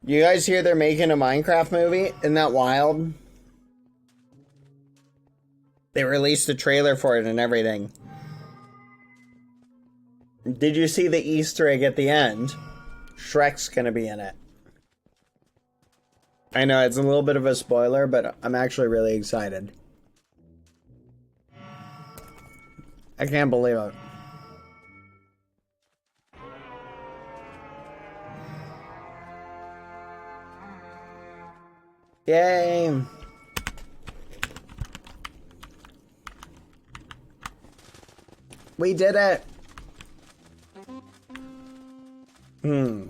You guys hear they're making a Minecraft movie? Isn't that wild? They released a trailer for it and everything. Did you see the Easter egg at the end? Shrek's gonna be in it. I know it's a little bit of a spoiler, but I'm actually really excited. I can't believe it. Yay! We did it! Hmm.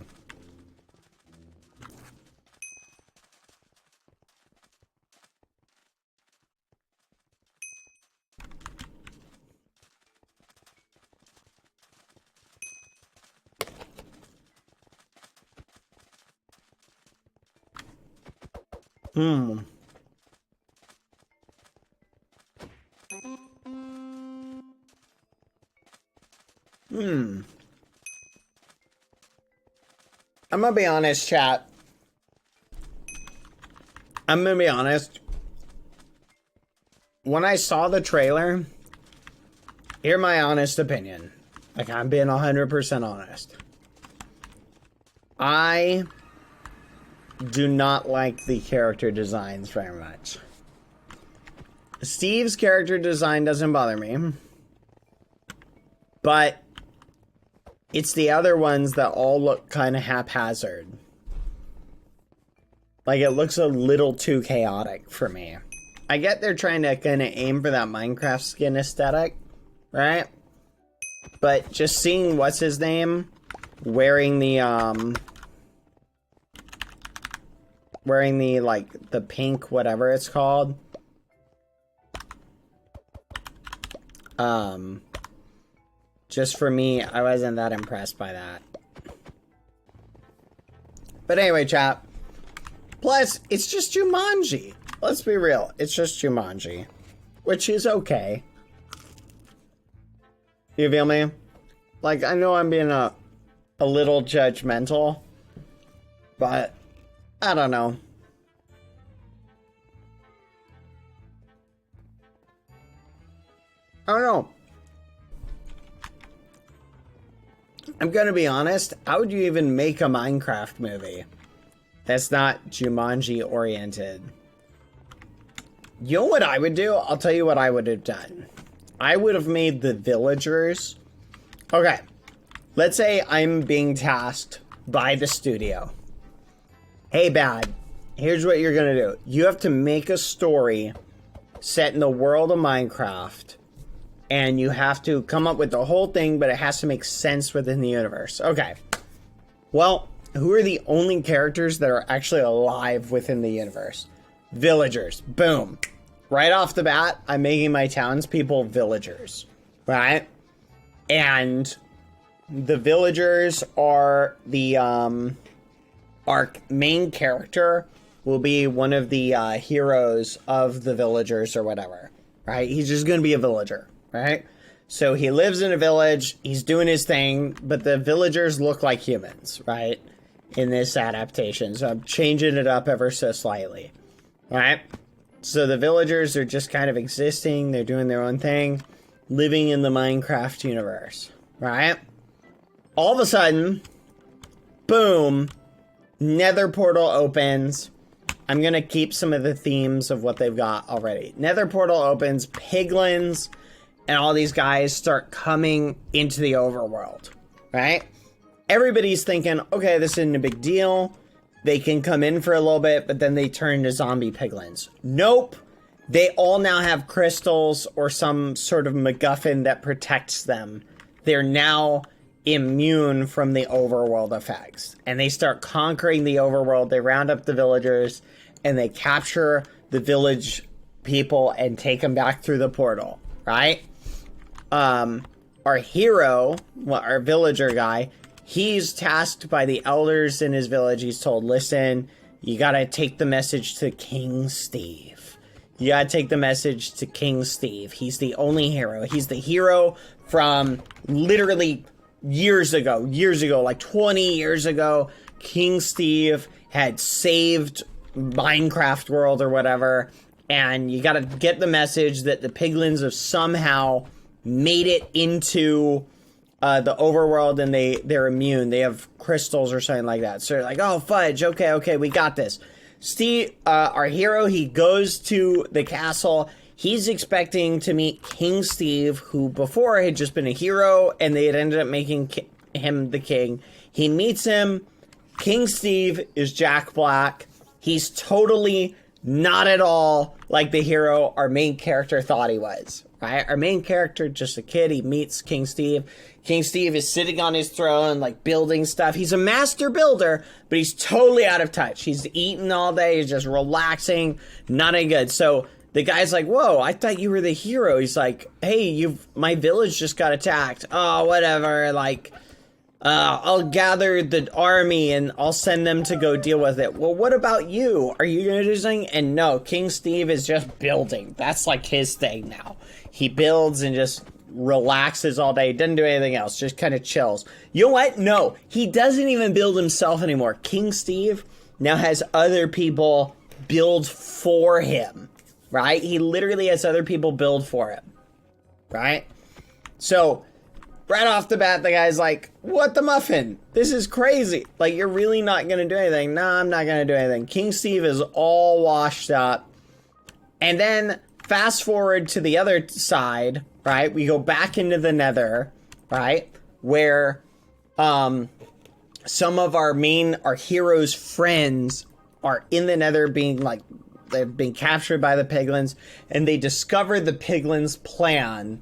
Hmm. I'm gonna be honest, chat. I'm gonna be honest. When I saw the trailer, here's my honest opinion. Like, I'm being 100% honest. I do not like the character designs very much. Steve's character design doesn't bother me. But it's the other ones that all look kind of haphazard. Like, it looks a little too chaotic for me. I get they're trying to kind of aim for that Minecraft skin aesthetic, right? But just seeing what's his name wearing the like the pink whatever it's called, just for me, I wasn't that impressed by that. But anyway, chat. Plus, it's just Jumanji. Let's be real. It's just Jumanji. Which is okay. You feel me? Like, I know I'm being a little judgmental. But, I don't know. I don't know. I'm gonna be honest, how would you even make a Minecraft movie that's not Jumanji oriented? You know what I would do? I'll tell you what I would have done. I would have made the villagers. Okay, let's say I'm being tasked by the studio. Hey, Bad, here's what you're gonna do. You have to make a story set in the world of Minecraft. And you have to come up with the whole thing, but it has to make sense within the universe. Okay. Well, who are the only characters that are actually alive within the universe? Villagers. Boom. Right off the bat, I'm making my townspeople villagers. Right? And the villagers are the, our main character will be one of the heroes of the villagers or whatever. Right? He's just going to be a villager. Right? So he lives in a village, he's doing his thing, but the villagers look like humans, right? In this adaptation. So I'm changing it up ever so slightly. Right? So the villagers are just kind of existing, they're doing their own thing, living in the Minecraft universe. Right? All of a sudden, boom, Nether portal opens. I'm going to keep some of the themes of what they've got already. Nether portal opens, piglins, and all these guys start coming into the overworld, right? Everybody's thinking, okay, this isn't a big deal. They can come in for a little bit, but then they turn into zombie piglins. Nope. They all now have crystals or some sort of MacGuffin that protects them. They're now immune from the overworld effects. And they start conquering the overworld. They round up the villagers, and they capture the village people and take them back through the portal, right? Our hero, well, our villager guy, he's tasked by the elders in his village. He's told, listen, you gotta take the message to King Steve. You gotta take the message to King Steve. He's the only hero. He's the hero from literally years ago, like 20 years ago. King Steve had saved Minecraft world or whatever, and you gotta get the message that the piglins have somehow made it into the overworld, and they're immune. They have crystals or something like that. So they're like, oh, fudge, okay, we got this. Steve, our hero, he goes to the castle. He's expecting to meet King Steve, who before had just been a hero, and they had ended up making him the king. He meets him. King Steve is Jack Black. He's totally not at all like the hero our main character thought he was, right? Our main character, just a kid, he meets King Steve. King Steve is sitting on his throne, like, building stuff. He's a master builder, but he's totally out of touch. He's eating all day. He's just relaxing. Not any good. So the guy's like, whoa, I thought you were the hero. He's like, hey, my village just got attacked. Oh, whatever. Like, I'll gather the army and I'll send them to go deal with it. Well, what about you? Are you going to do something? And no, King Steve is just building. That's like his thing now. He builds and just relaxes all day, doesn't do anything else, just kind of chills. You know what? No, he doesn't even build himself anymore. King Steve now has other people build for him, right? He literally has other people build for him, right? So right off the bat, the guy's like, what the muffin? This is crazy. Like, you're really not going to do anything. No, I'm not going to do anything. King Steve is all washed up. And then fast forward to the other side, right? We go back into the Nether, right? Where some of our heroes' friends are in the Nether being like, they've been captured by the piglins, and they discover the piglins' plan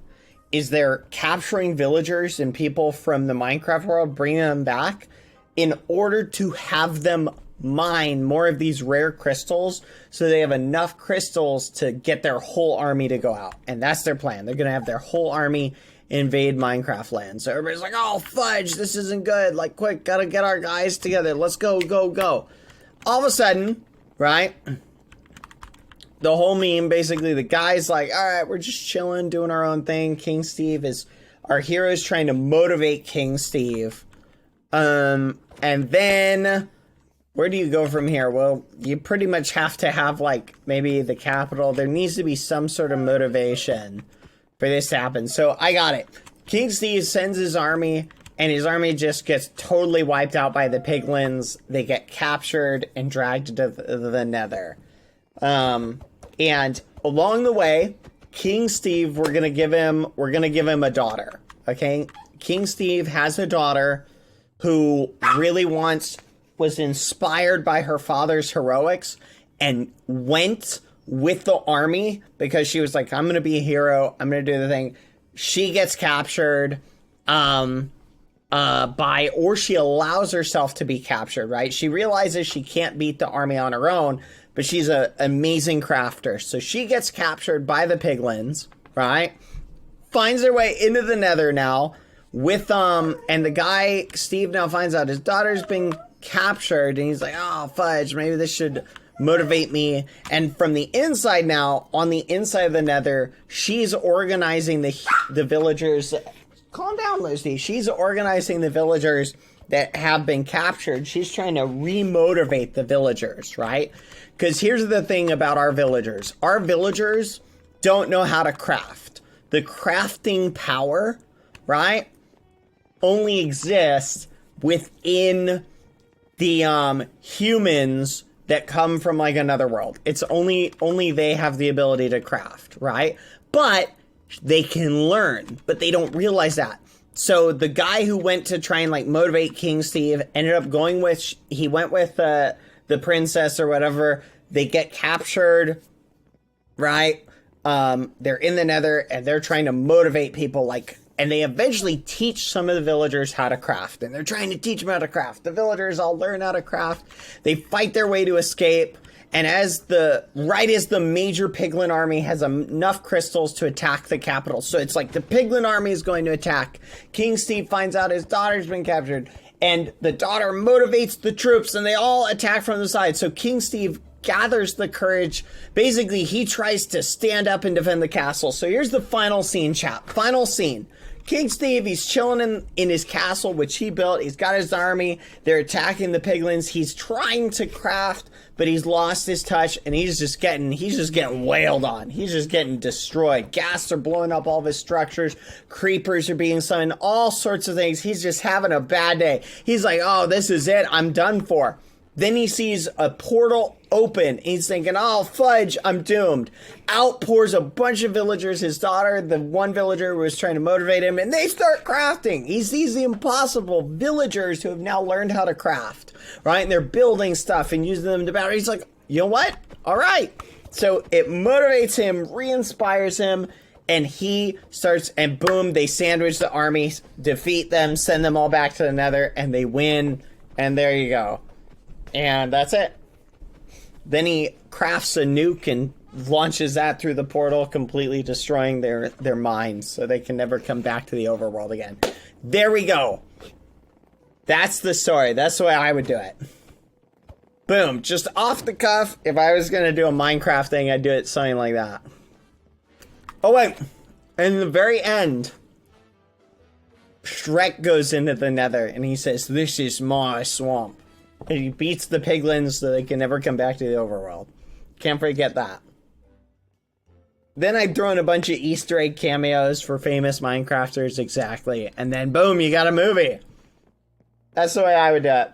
is they're capturing villagers and people from the Minecraft world, bringing them back in order to have them mine more of these rare crystals so they have enough crystals to get their whole army to go out. And that's their plan. They're going to have their whole army invade Minecraft land. So everybody's like, oh, fudge, this isn't good. Like, quick, gotta get our guys together. Let's go. All of a sudden, right, the whole meme, basically, the guy's like, all right, we're just chilling, doing our own thing. King Steve is, our hero's trying to motivate King Steve. And then where do you go from here? Well, you pretty much have to have, like, maybe the capital. There needs to be some sort of motivation for this to happen. So I got it. King Steve sends his army, and his army just gets totally wiped out by the piglins. They get captured and dragged to the Nether. And along the way, King Steve, we're gonna give him a daughter. Okay, King Steve has a daughter who really was inspired by her father's heroics and went with the army because she was like, I'm gonna be a hero. I'm gonna do the thing. She gets captured, or she allows herself to be captured, right? She realizes she can't beat the army on her own, but she's an amazing crafter. So she gets captured by the piglins, right? Finds her way into the Nether now with, and the guy, Steve, now finds out his daughter's been captured, and he's like, oh, fudge, maybe this should motivate me. And from the inside now, on the inside of the Nether, she's organizing the villagers. Calm down, Lucy. She's organizing the villagers that have been captured. She's trying to remotivate the villagers, right? Because here's the thing about our villagers. Our villagers don't know how to craft. The crafting power, right, only exists within the humans that come from like another world. It's only they have the ability to craft, right? But they can learn, but they don't realize that. So the guy who went to try and like motivate King Steve ended up going with, he went with the princess or whatever. They get captured, right? They're in the Nether and they're trying to motivate people, like, and they eventually teach some of the villagers how to craft, and they're trying to teach them how to craft. The villagers all learn how to craft. They fight their way to escape. And as the major piglin army has enough crystals to attack the capital. So it's like the piglin army is going to attack. King Steve finds out his daughter's been captured, and the daughter motivates the troops, and they all attack from the side. So King Steve gathers the courage. Basically, he tries to stand up and defend the castle. So here's the final scene, chat. Final scene. King Steve, he's chilling in his castle, which he built. He's got his army. They're attacking the piglins. He's trying to craft, but he's lost his touch, and he's just getting wailed on. He's just getting destroyed. Ghasts are blowing up all of his structures. Creepers are being summoned. All sorts of things. He's just having a bad day. He's like, oh, this is it. I'm done for. Then he sees a portal open. He's thinking, oh, fudge, I'm doomed. Out pours a bunch of villagers. His daughter, the one villager, was trying to motivate him, and they start crafting. He sees the impossible villagers who have now learned how to craft, right? And they're building stuff and using them to battle. He's like, you know what? All right. So it motivates him, re-inspires him, and he starts, and boom, they sandwich the armies, defeat them, send them all back to the Nether, and they win, and there you go. And that's it. Then he crafts a nuke and launches that through the portal, completely destroying their minds so they can never come back to the overworld again. There we go. That's the story. That's the way I would do it. Boom. Just off the cuff. If I was going to do a Minecraft thing, I'd do it something like that. Oh, wait. In the very end, Shrek goes into the Nether and he says, "This is my swamp." And he beats the piglins so they can never come back to the overworld. Can't forget that. Then I'd throw in a bunch of Easter egg cameos for famous Minecrafters, exactly. And then boom, you got a movie. That's the way I would do it.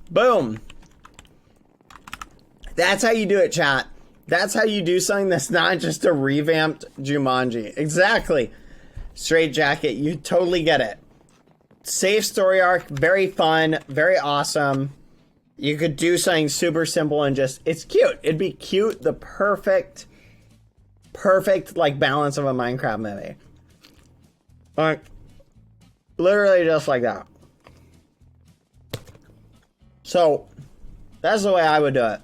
Boom. That's how you do it, chat. That's how you do something that's not just a revamped Jumanji. Exactly. Straight Jacket, you totally get it. Safe story arc, very fun, very awesome. You could do something super simple and just, it's cute. It'd be cute, the perfect like balance of a Minecraft movie. Like, literally just like that. So, that's the way I would do it.